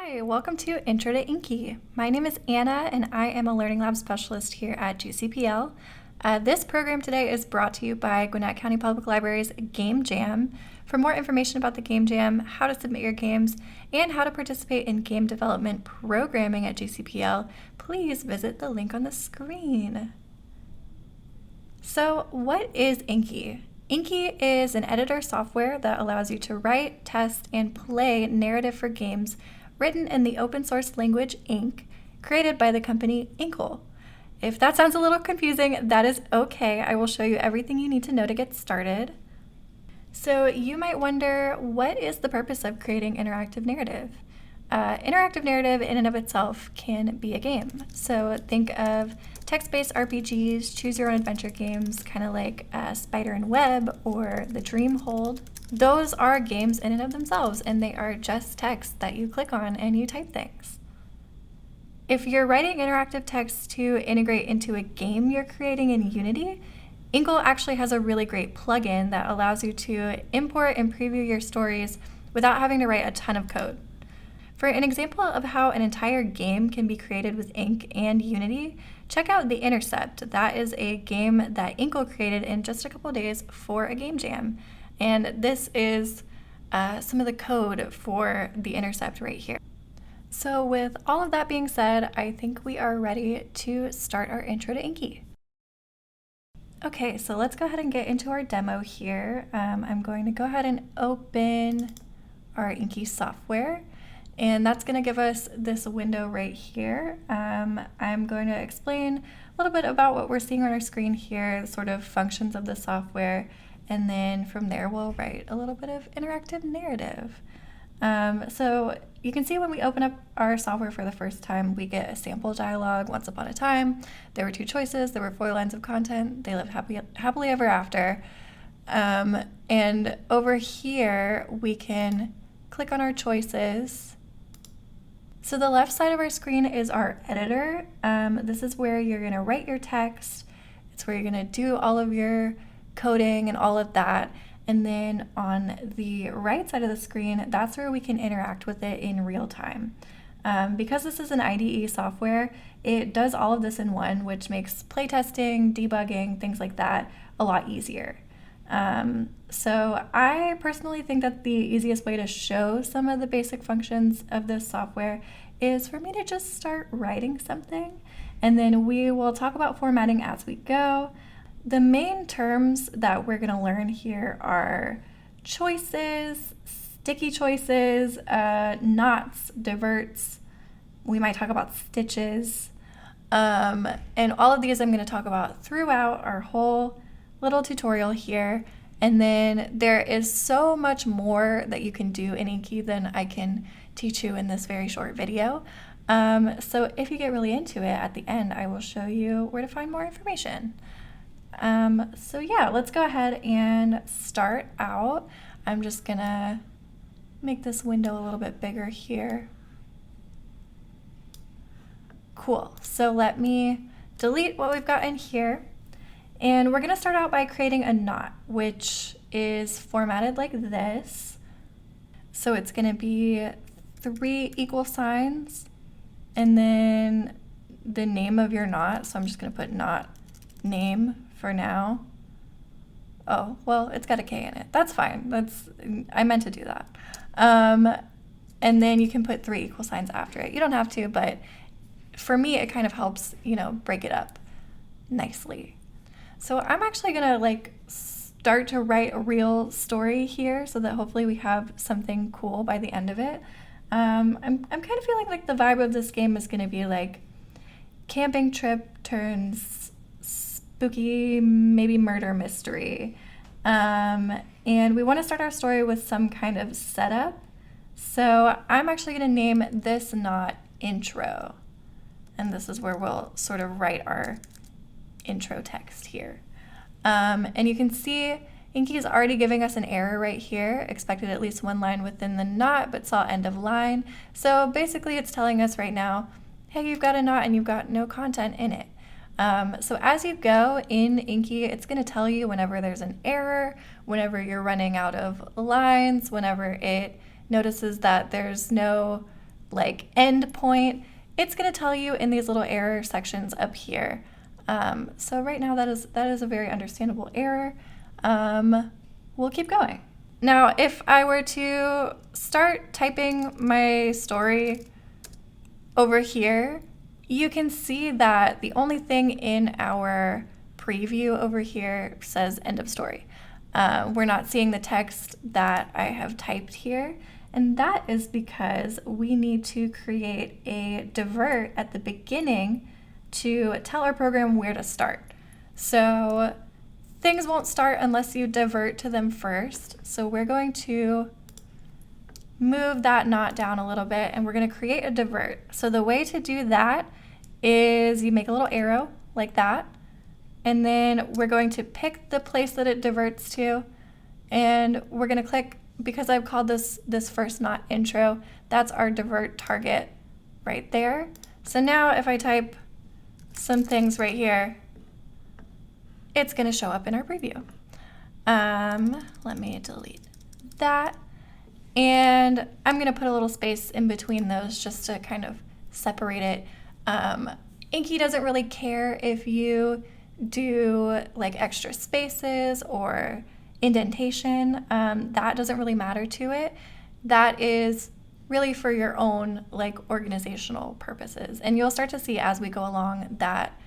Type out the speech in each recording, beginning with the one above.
Hi, welcome to Intro to Inky. My name is Anna and I am a Learning Lab Specialist here at GCPL. This program today is brought to you by Gwinnett County Public Library's Game Jam. For more information about the Game Jam, how to submit your games, and how to participate in game development programming at GCPL, please visit the link on the screen. So, what is Inky? Inky is an editor software that allows you to write, test, and play narrative for games written in the open source language Ink, created by the company Inky. If that sounds a little confusing, that is okay. I will show you everything you need to know to get started. So you might wonder, what is the purpose of creating interactive narrative? Interactive narrative in and of itself can be a game. So think of text-based RPGs, choose your own adventure games, kind of like Spider and Web or The Dream Hold. Those are games in and of themselves, and they are just text that you click on and you type things. If you're writing interactive text to integrate into a game you're creating in Unity, Inky actually has a really great plugin that allows you to import and preview your stories without having to write a ton of code. For an example of how an entire game can be created with Ink and Unity, check out The Intercept. That is a game that Inky created in just a couple days for a game jam. And this is some of the code for The Intercept right here. So with all of that being said, I think we are ready to start our intro to Inky. Okay, so let's go ahead and get into our demo here. I'm going to go ahead and open our Inky software. And that's going to give us this window right here. I'm going to explain a little bit about what we're seeing on our screen here, the sort of functions of the software, and then from there we'll write a little bit of interactive narrative. So you can see when we open up our software for the first time, we get a sample dialogue. Once upon a time, there were two choices, there were 4 lines of content, they lived happily ever after. And over here, we can click on our choices. So the left side of our screen is our editor. This is where you're gonna write your text. It's where you're gonna do all of your coding and all of that. And then on the right side of the screen, that's where we can interact with it in real time. Because this is an IDE software, it does all of this in one, which makes playtesting, debugging, things like that a lot easier. So I personally think that the easiest way to show some of the basic functions of this software is for me to just start writing something, and then we will talk about formatting as we go. The main terms that we're going to learn here are choices, sticky choices, knots, diverts. We might talk about stitches, and all of these I'm going to talk about throughout our whole little tutorial here. And then there is so much more that you can do in Inky than I can teach you in this very short video. So if you get really into it, at the end I will show you where to find more information. So yeah, let's go ahead and start out. I'm just gonna make this window a little bit bigger here. Cool, so let me delete what we've got in here. And we're gonna start out by creating a knot, which is formatted like this. So it's gonna be 3 equal signs and then the name of your knot. So I'm just gonna put knot name for now. Oh, well, it's got a K in it. That's fine. I meant to do that. And then you can put 3 equal signs after it. You don't have to, but for me, it kind of helps, break it up nicely. So I'm actually gonna start to write a real story here so that hopefully we have something cool by the end of it. I'm kind of feeling like the vibe of this game is gonna be like camping trip turns spooky, maybe murder mystery. And we wanna start our story with some kind of setup. So I'm actually gonna name this knot intro. And this is where we'll sort of write our intro text here. And you can see Inky is already giving us an error right here, expected at least 1 line within the knot, but saw end of line. So basically it's telling us right now, hey, you've got a knot and you've got no content in it. So as you go in Inky, it's gonna tell you whenever there's an error, whenever you're running out of lines, whenever it notices that there's no like end point, it's going to tell you in these little error sections up here. So right now that is a very understandable error. We'll keep going. Now, if I were to start typing my story over here, you can see that the only thing in our preview over here says end of story. We're not seeing the text that I have typed here, and that is because we need to create a divert at the beginning to tell our program where to start. So things won't start unless you divert to them first. So we're going to move that knot down a little bit, and we're going to create a divert. So the way to do that is you make a little arrow like that, and then we're going to pick the place that it diverts to, and we're going to click, because I've called this first knot intro, that's our divert target right there. So now if I type some things right here, it's going to show up in our preview. Let me delete that. And I'm going to put a little space in between those just to kind of separate it. Inky doesn't really care if you do like extra spaces or indentation. That doesn't really matter to it. That is really for your own like organizational purposes. And you'll start to see as we go along that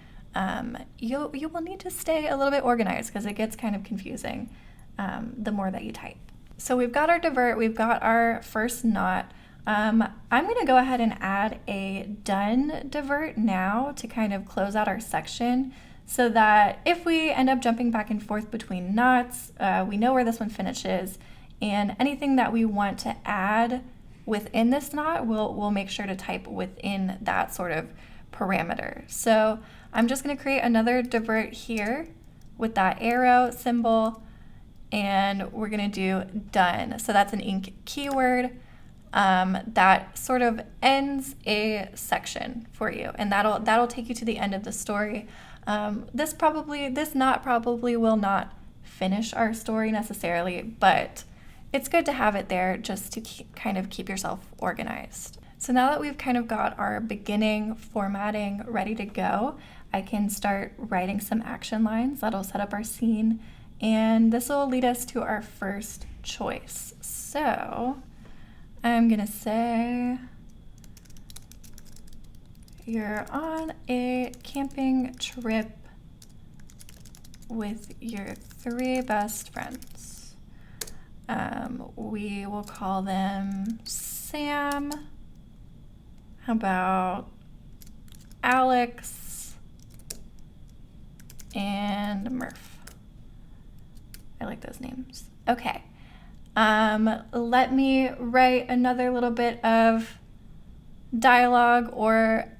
you will need to stay a little bit organized because it gets kind of confusing the more that you type. So we've got our divert, we've got our first knot. I'm going to go ahead and add a done divert now to kind of close out our section so that if we end up jumping back and forth between knots, we know where this one finishes, and anything that we want to add within this knot, we'll make sure to type within that sort of parameter. So I'm just going to create another divert here with that arrow symbol, and we're going to do done. So that's an Ink keyword that sort of ends a section for you, and that'll take you to the end of the story. This knot probably will not finish our story necessarily, but it's good to have it there just to kind of keep yourself organized. So now that we've kind of got our beginning formatting ready to go, I can start writing some action lines that'll set up our scene, and this will lead us to our first choice. So I'm gonna say, you're on a camping trip with your 3 best friends. We will call them Sam. How about Alex and Murph? I like those names. Okay. Let me write another little bit of dialogue or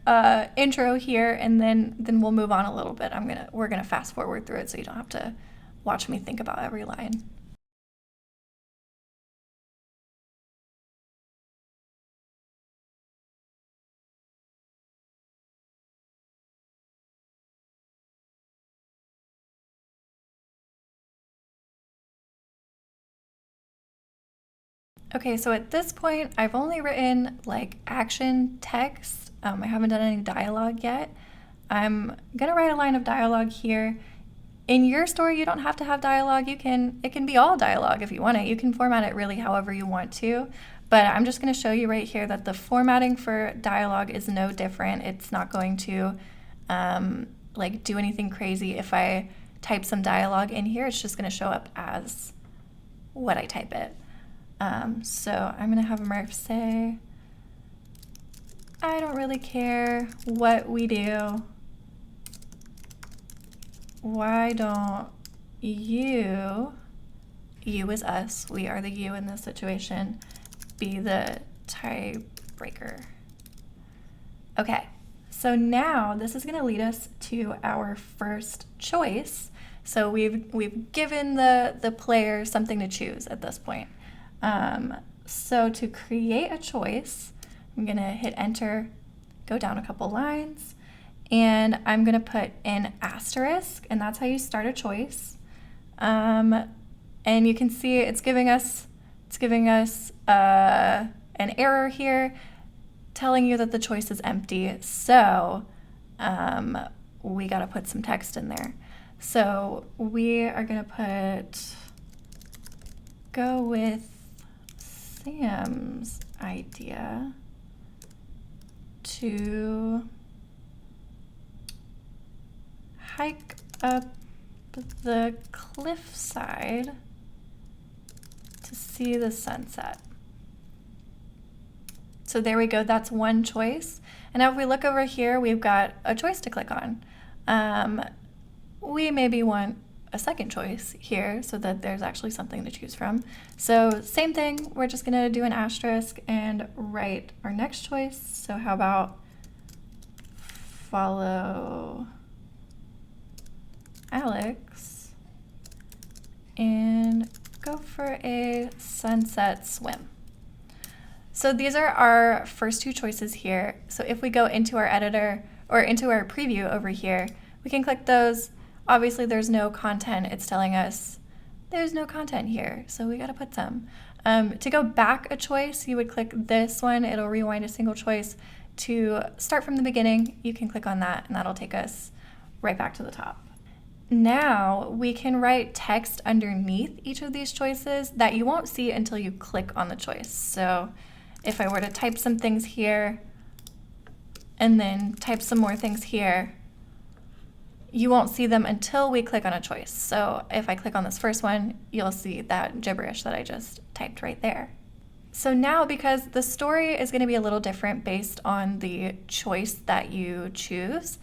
intro here, and then we'll move on a little bit. We're gonna fast forward through it so you don't have to watch me think about every line. Okay, so at this point, I've only written like action text. I haven't done any dialogue yet. I'm gonna write a line of dialogue here. In your story, you don't have to have dialogue. It can be all dialogue if you want it. You can format it really however you want to. But I'm just gonna show you right here that the formatting for dialogue is no different. It's not going to like do anything crazy. If I type some dialogue in here, it's just gonna show up as what I type it. So I'm gonna have Murph say, I don't really care what we do. Why don't you is us, we are the you in this situation, be the tiebreaker. Okay, so now this is gonna lead us to our first choice. So we've given the player something to choose at this point. So to create a choice, I'm gonna hit enter, go down a couple lines, and I'm gonna put an asterisk, and that's how you start a choice. And you can see it's giving us an error here. telling you that the choice is empty, so we got to put some text in there. So we are going to go with Sam's idea to hike up the cliffside to see the sunset. So there we go, that's one choice. And now if we look over here, we've got a choice to click on. We maybe want a second choice here so that there's actually something to choose from. So same thing, we're just gonna do an asterisk and write our next choice. So how about follow Alex and go for a sunset swim. So these are our first two choices here. So if we go into our editor or into our preview over here, we can click those. Obviously there's no content. It's telling us there's no content here, so we gotta put some. To go back a choice, you would click this one. It'll rewind a single choice. To start from the beginning, you can click on that and that'll take us right back to the top. Now we can write text underneath each of these choices that you won't see until you click on the choice. So if I were to type some things here and then type some more things here, you won't see them until we click on a choice. So if I click on this first one, you'll see that gibberish that I just typed right there. So now, because the story is going to be a little different based on the choice that you choose,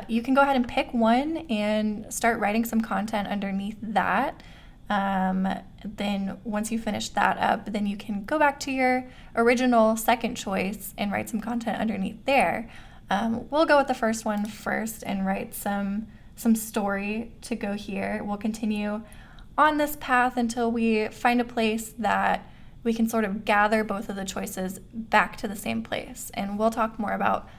you can go ahead and pick one and start writing some content underneath that. Then once you finish that up, then you can go back to your original second choice and write some content underneath there. We'll go with the first one first and write some story to go here. We'll continue on this path until we find a place that we can sort of gather both of the choices back to the same place. And we'll talk more about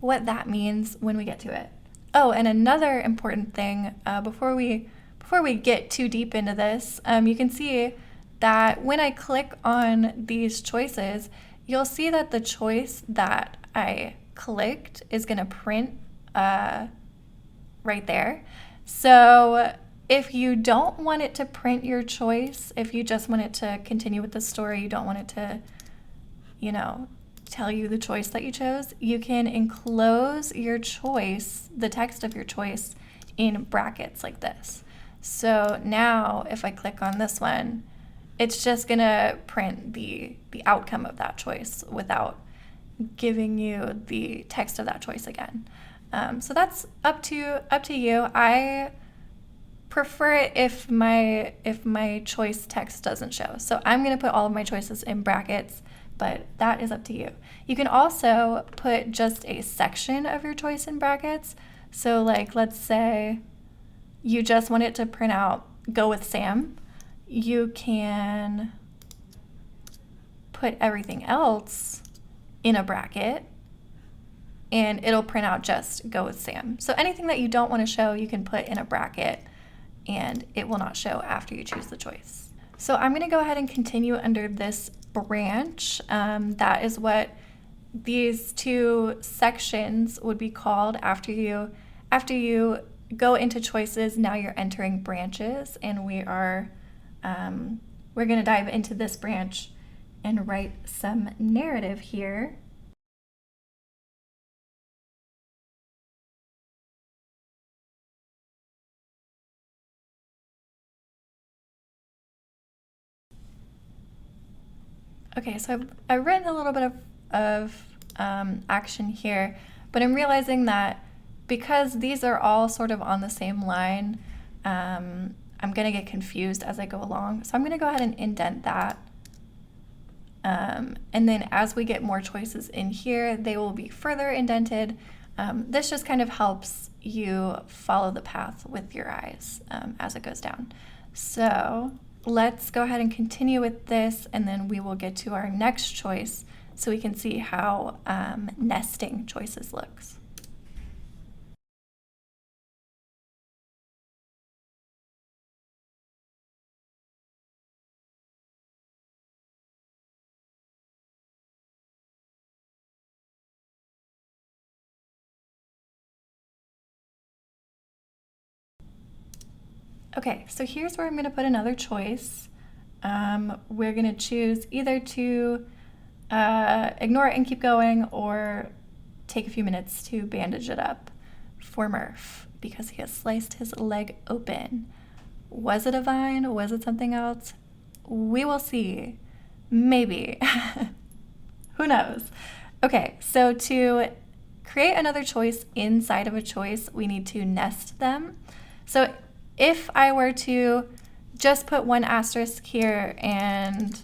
what that means when we get to it. Oh, and another important thing before we get too deep into this, you can see that when I click on these choices, you'll see that the choice that I clicked is going to print right there. So if you don't want it to print your choice, if you just want it to continue with the story, you don't want it to, tell you the choice that you chose, you can enclose your choice, the text of your choice, in brackets like this. So now if I click on this one, it's just gonna print the outcome of that choice without giving you the text of that choice again. So that's up to you. I prefer it if my choice text doesn't show. So I'm gonna put all of my choices in brackets, but that is up to you. You can also put just a section of your choice in brackets. So like, let's say you just want it to print out, go with Sam. You can put everything else in a bracket and it'll print out just go with Sam. So anything that you don't want to show, you can put in a bracket and it will not show after you choose the choice. So I'm going to go ahead and continue under this branch. That is what these two sections would be called after you go into choices. Now you're entering branches, and we're going to dive into this branch and write some narrative here. Okay, so I've written a little bit of action here, but I'm realizing that because these are all sort of on the same line, I'm going to get confused as I go along. So I'm going to go ahead and indent that. And then as we get more choices in here, they will be further indented. This just kind of helps you follow the path with your eyes as it goes down. So let's go ahead and continue with this, and then we will get to our next choice so we can see how nesting choices looks. Okay, so here's where I'm going to put another choice. We're going to choose either to ignore it and keep going, or take a few minutes to bandage it up for Murph because he has sliced his leg open. Was it a vine? Was it something else? We will see. Maybe. Who knows? Okay, so to create another choice inside of a choice, we need to nest them. So if I were to just put one asterisk here and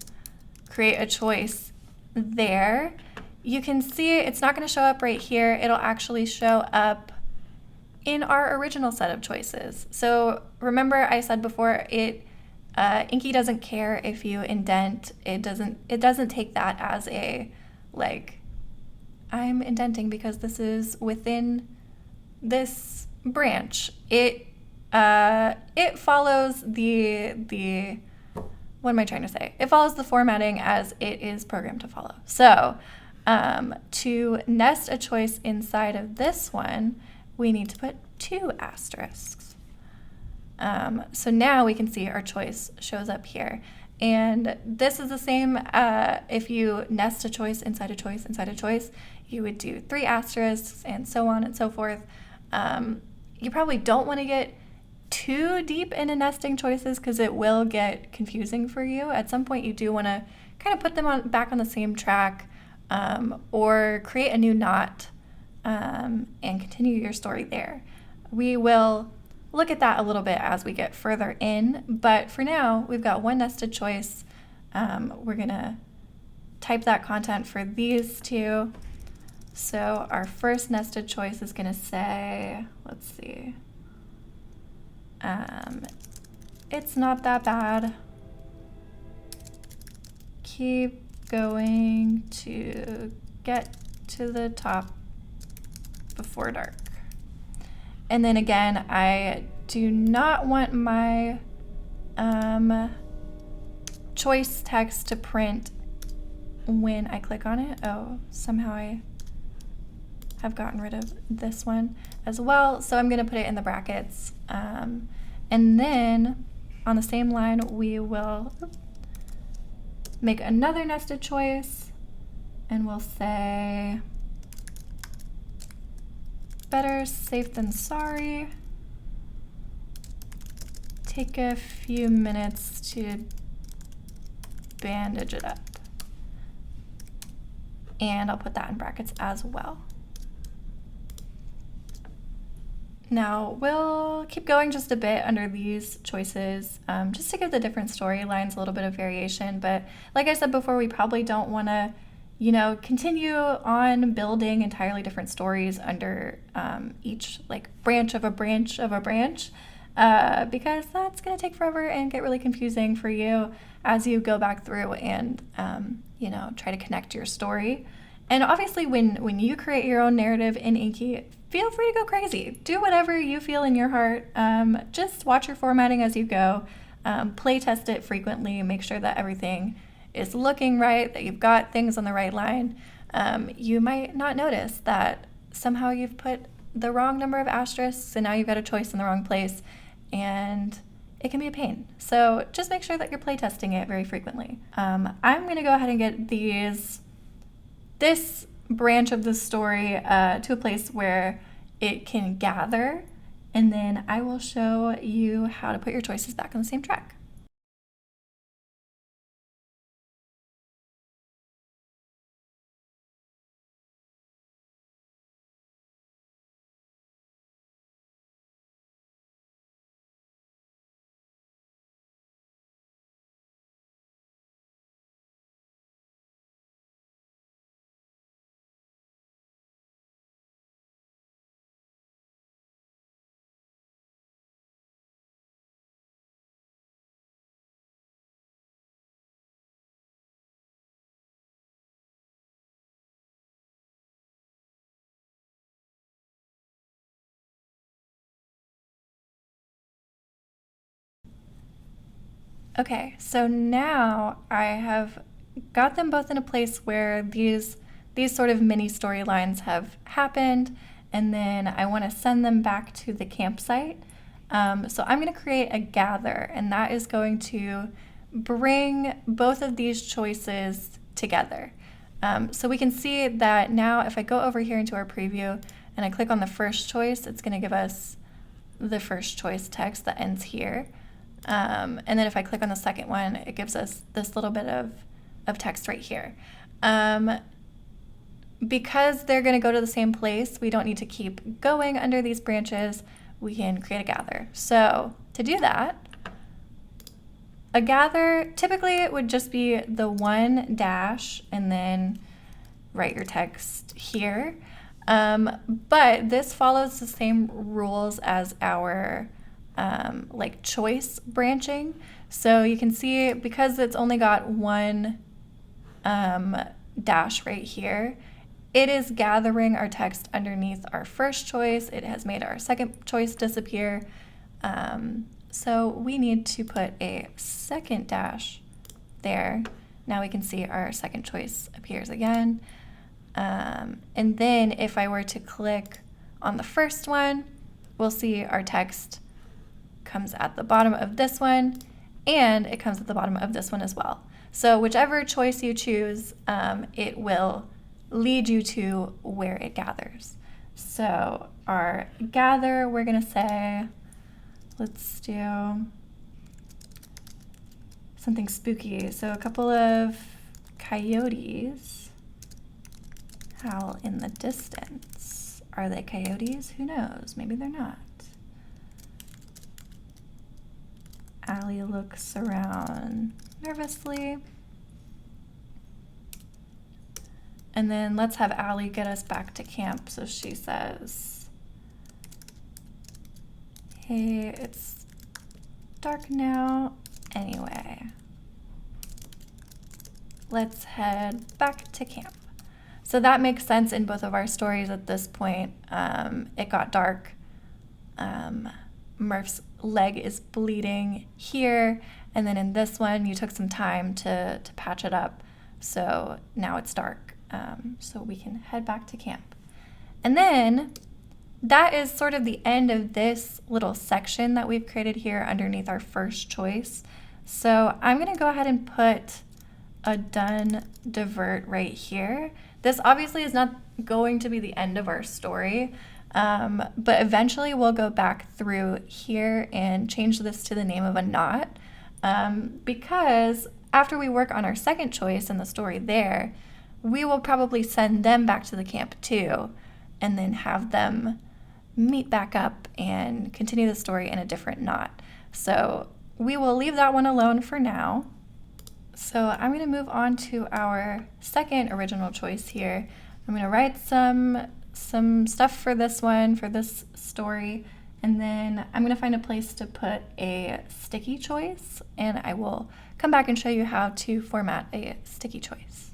create a choice there, you can see it's not going to show up right here. It'll actually show up in our original set of choices. So remember I said before, Inky doesn't care if you indent. It doesn't take that as a, like, I'm indenting because this is within this branch. It follows the what am I trying to say? It follows the formatting as it is programmed to follow. So to nest a choice inside of this one, we need to put 2 asterisks. So now we can see our choice shows up here. And this is the same if you nest a choice inside a choice inside a choice, you would do 3 asterisks and so on and so forth. You probably don't want to get too deep into nesting choices because it will get confusing for you. At some point you do want to kind of put them back on the same track, or create a new knot and continue your story there. We will look at that a little bit as we get further in, but for now we've got one nested choice. We're gonna type that content for these 2. So our first nested choice is gonna say, let's see, it's not that bad. Keep going to get to the top before dark. And then again, I do not want my choice text to print when I click on it. Oh, somehow I have gotten rid of this one as well. So I'm gonna put it in the brackets. And then on the same line, we will make another nested choice and we'll say, better safe than sorry. Take a few minutes to bandage it up. And I'll put that in brackets as well. Now we'll keep going just a bit under these choices, just to give the different storylines a little bit of variation. But like I said before, we probably don't want to, continue on building entirely different stories under each branch of a branch of a branch, because that's going to take forever and get really confusing for you as you go back through and try to connect your story. And obviously when you create your own narrative in Inky, feel free to go crazy. Do whatever you feel in your heart. Just watch your formatting as you go. Play test it frequently. Make sure that everything is looking right, that you've got things on the right line. You might not notice that somehow you've put the wrong number of asterisks and now you've got a choice in the wrong place, and it can be a pain. So just make sure that you're play testing it very frequently. I'm going to go ahead and get this branch of the story to a place where it can gather, and then I will show you how to put your choices back on the same track. Okay, so now I have got them both in a place where these sort of mini storylines have happened, and then I want to send them back to the campsite. So I'm going to create a gather, and that is going to bring both of these choices together. So we can see that now if I go over here into our preview and I click on the first choice, it's going to give us the first choice text that ends here. And then if I click on the second one, it gives us this little bit of text right here. Because they're going to go to the same place, we don't need to keep going under these branches. We can create a gather. So to do that, a gather, typically it would just be the one dash and then write your text here. But this follows the same rules as our like choice branching. So you can see because it's only got one dash right here, it is gathering our text underneath our first choice. It has made our second choice disappear. So we need to put a second dash there. Now we can see our second choice appears again. And then if I were to click on the first one, we'll see our text comes at the bottom of this one, and it comes at the bottom of this one as well. So whichever choice you choose, it will lead you to where it gathers. So our gather, we're gonna say, let's do something spooky. So a couple of coyotes howl in the distance. Are they coyotes? Who knows? Maybe they're not. Allie looks around nervously. And then let's have Allie get us back to camp. So she says, hey, it's dark now. Anyway, let's head back to camp. So that makes sense in both of our stories at this point. It got dark. Murph's leg is bleeding here. And then in this one, you took some time to patch it up. So now it's dark. So we can head back to camp. And then that is sort of the end of this little section that we've created here underneath our first choice. So I'm going to go ahead and put a done divert right here. This obviously is not going to be the end of our story, but eventually we'll go back through here and change this to the name of a knot, because after we work on our second choice in the story there, we will probably send them back to the camp too, and then have them meet back up and continue the story in a different knot. So we will leave that one alone for now. So I'm going to move on to our second original choice here. I'm going to write some stuff for this one, for this story, and then I'm going to find a place to put a sticky choice, and I will come back and show you how to format a sticky choice.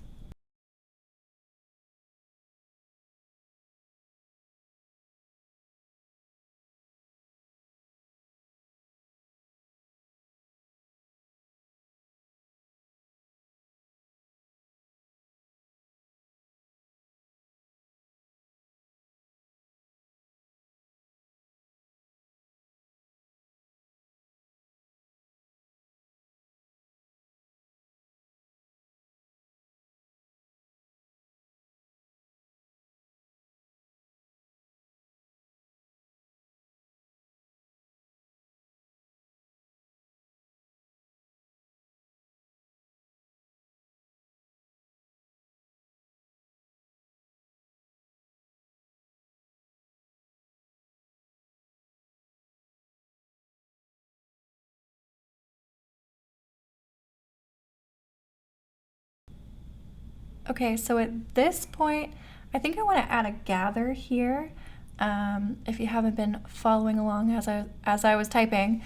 Okay, so at this point, I think I want to add a gather here. If you haven't been following along as I was typing,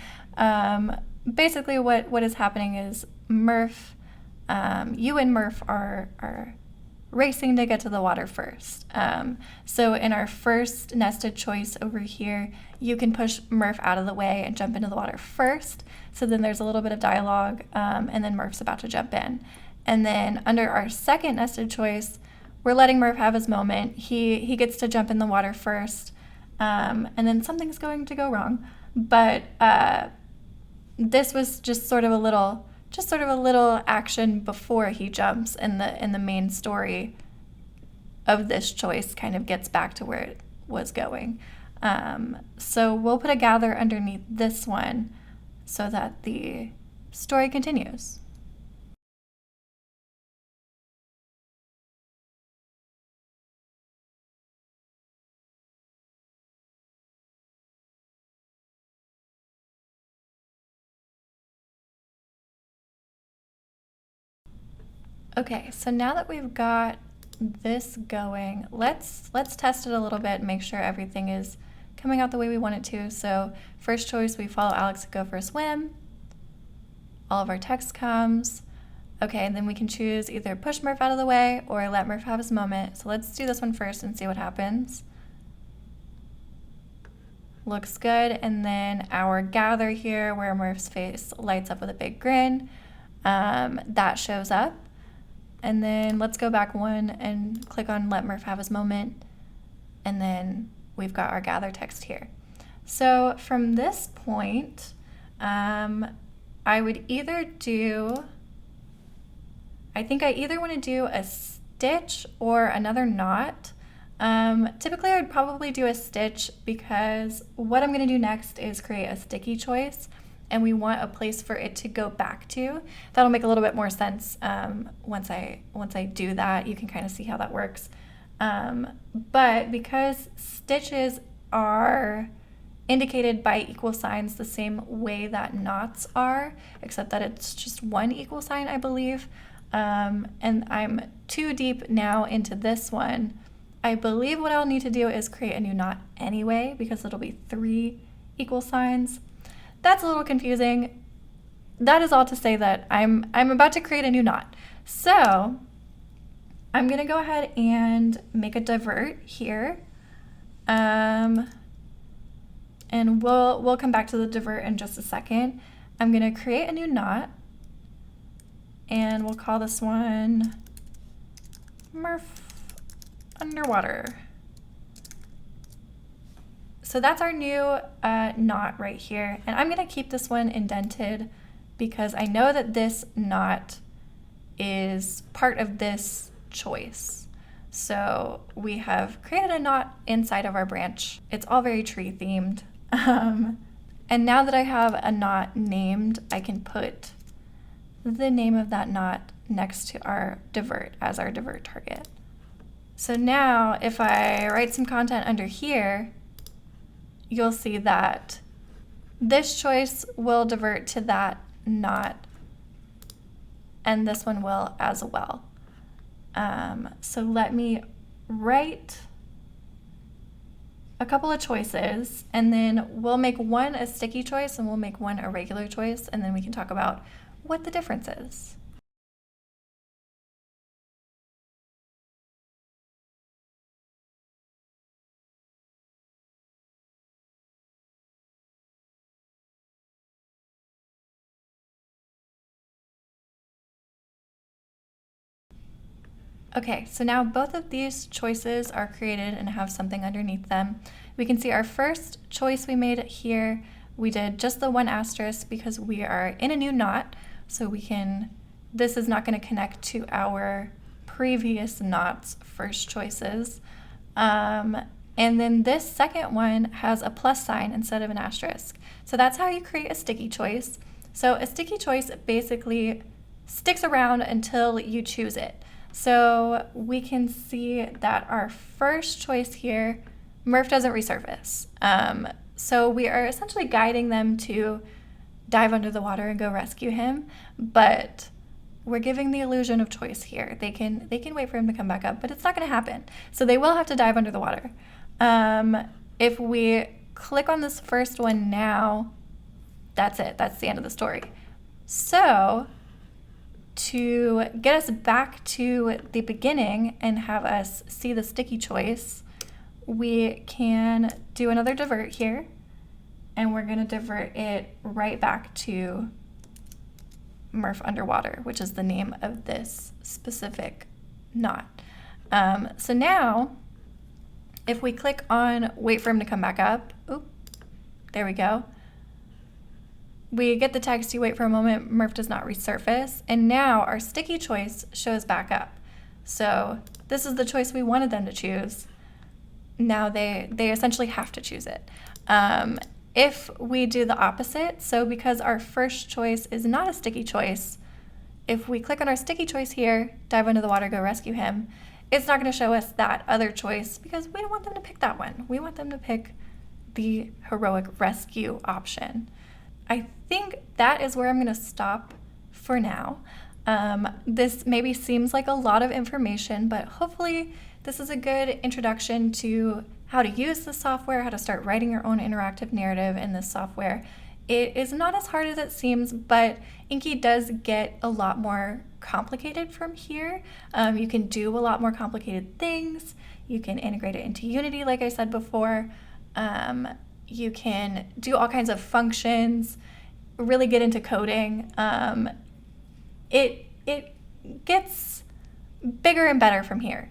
basically what is happening is Murph, you and Murph are racing to get to the water first. So in our first nested choice over here, you can push Murph out of the way and jump into the water first. So then there's a little bit of dialogue, and then Murph's about to jump in. And then under our second nested choice, we're letting Murph have his moment. He gets to jump in the water first, and then something's going to go wrong. But this was just sort of a little action before he jumps, and the main story of this choice kind of gets back to where it was going. So we'll put a gather underneath this one so that the story continues. Okay, so now that we've got this going, let's test it a little bit and make sure everything is coming out the way we want it to. So first choice, we follow Alex and go for a swim. All of our text comes. Okay, and then we can choose either push Murph out of the way or let Murph have his moment. So let's do this one first and see what happens. Looks good. And then our gather here, where Murph's face lights up with a big grin, that shows up. And then let's go back one and click on let Murph have his moment. And then we've got our gather text here. So from this point, I would either do, I think I either want to do a stitch or another knot. Typically I would probably do a stitch because what I'm going to do next is create a sticky choice, and we want a place for it to go back to. That'll make a little bit more sense once I do that. You can kind of see how that works. But because stitches are indicated by equal signs the same way that knots are, except that it's just one equal sign, I believe. And I'm too deep now into this one. I believe what I'll need to do is create a new knot anyway, because it'll be 3 equal signs. That's a little confusing. That is all to say that I'm about to create a new knot. So I'm gonna go ahead and make a divert here. And we'll come back to the divert in just a second. I'm gonna create a new knot, and we'll call this one Murph Underwater. So that's our new knot right here. And I'm gonna keep this one indented because I know that this knot is part of this choice. So we have created a knot inside of our branch. It's all very tree themed. And now that I have a knot named, I can put the name of that knot next to our divert as our divert target. So now if I write some content under here, you'll see that this choice will divert to that knot, and this one will as well. So let me write a couple of choices, and then we'll make one a sticky choice and we'll make one a regular choice, and then we can talk about what the difference is. Okay, so now both of these choices are created and have something underneath them. We can see our first choice we made here, we did just the 1 asterisk because we are in a new knot, so this is not going to connect to our previous knot's first choices. And then this second one has a plus sign instead of an asterisk. So that's how you create a sticky choice. So a sticky choice basically sticks around until you choose it. So we can see that our first choice here, Murph doesn't resurface. So we are essentially guiding them to dive under the water and go rescue him, but we're giving the illusion of choice here. They can wait for him to come back up, but it's not gonna happen. So they will have to dive under the water. If we click on this first one now, that's it, that's the end of the story. So to get us back to the beginning and have us see the sticky choice, we can do another divert here, and we're going to divert it right back to Murph Underwater, which is the name of this specific knot. So now, if we click on wait for him to come back up, there we go, We get the text, you wait for a moment, Murph does not resurface, and now our sticky choice shows back up. So this is the choice we wanted them to choose. Now they essentially have to choose it. If we do the opposite, so because our first choice is not a sticky choice, if we click on our sticky choice here, dive into the water, go rescue him, it's not going to show us that other choice because we don't want them to pick that one. We want them to pick the heroic rescue option. I think that is where I'm going to stop for now. This maybe seems like a lot of information, but hopefully this is a good introduction to how to use the software, how to start writing your own interactive narrative in this software. It is not as hard as it seems, but Inky does get a lot more complicated from here. You can do a lot more complicated things. You can integrate it into Unity, like I said before. You can do all kinds of functions, really get into coding. It gets bigger and better from here.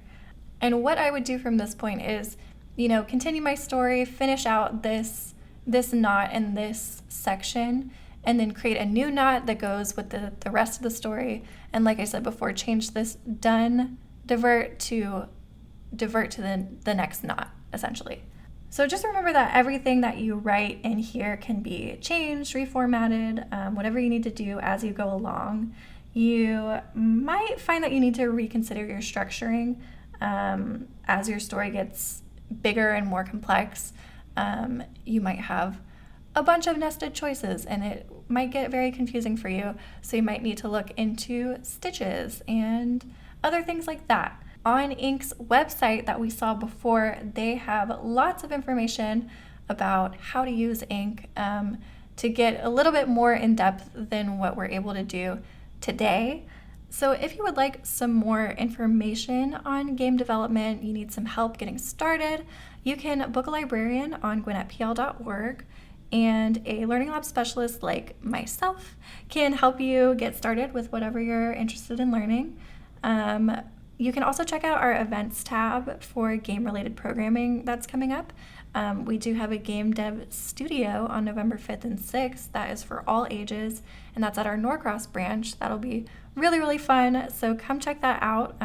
And what I would do from this point is, continue my story, finish out this knot and this section, and then create a new knot that goes with the rest of the story. And like I said before, change this done divert to the next knot, essentially. So just remember that everything that you write in here can be changed, reformatted, whatever you need to do as you go along. You might find that you need to reconsider your structuring as your story gets bigger and more complex. You might have a bunch of nested choices and it might get very confusing for you. So you might need to look into stitches and other things like that. On Ink's website that we saw before, they have lots of information about how to use Ink to get a little bit more in depth than what we're able to do today. So if you would like some more information on game development, you need some help getting started, you can book a librarian on gwinnetpl.org, and a Learning Lab specialist like myself can help you get started with whatever you're interested in learning. You can also check out our events tab for game-related programming that's coming up. We do have a game dev studio on November 5th and 6th that is for all ages, and that's at our Norcross branch. That'll be really, really fun, so come check that out.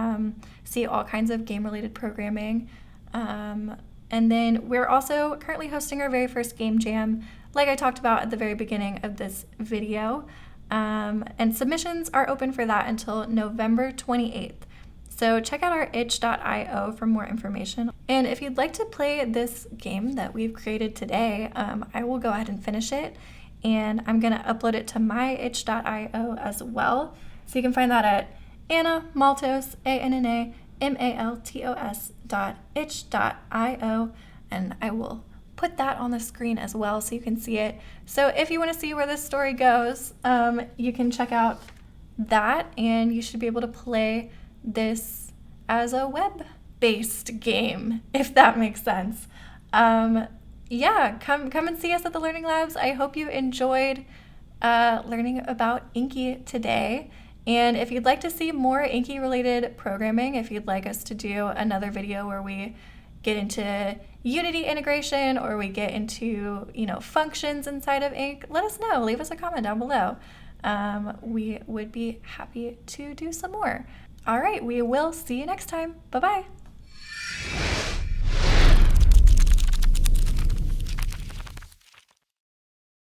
See all kinds of game-related programming. And then we're also currently hosting our very first game jam, like I talked about at the very beginning of this video. And submissions are open for that until November 28th. So check out our itch.io for more information. And if you'd like to play this game that we've created today, I will go ahead and finish it. And I'm going to upload it to my itch.io as well. So you can find that at Anna Maltos, ANNAMALTOS.itch.io. And I will put that on the screen as well so you can see it. So if you want to see where this story goes, you can check out that and you should be able to play this as a web-based game, if that makes sense. Yeah, come and see us at the Learning Labs. I hope you enjoyed learning about Inky today. And if you'd like to see more Inky-related programming, if you'd like us to do another video where we get into Unity integration or we get into, functions inside of Ink, let us know. Leave us a comment down below. We would be happy to do some more. All right, we will see you next time. Bye-bye.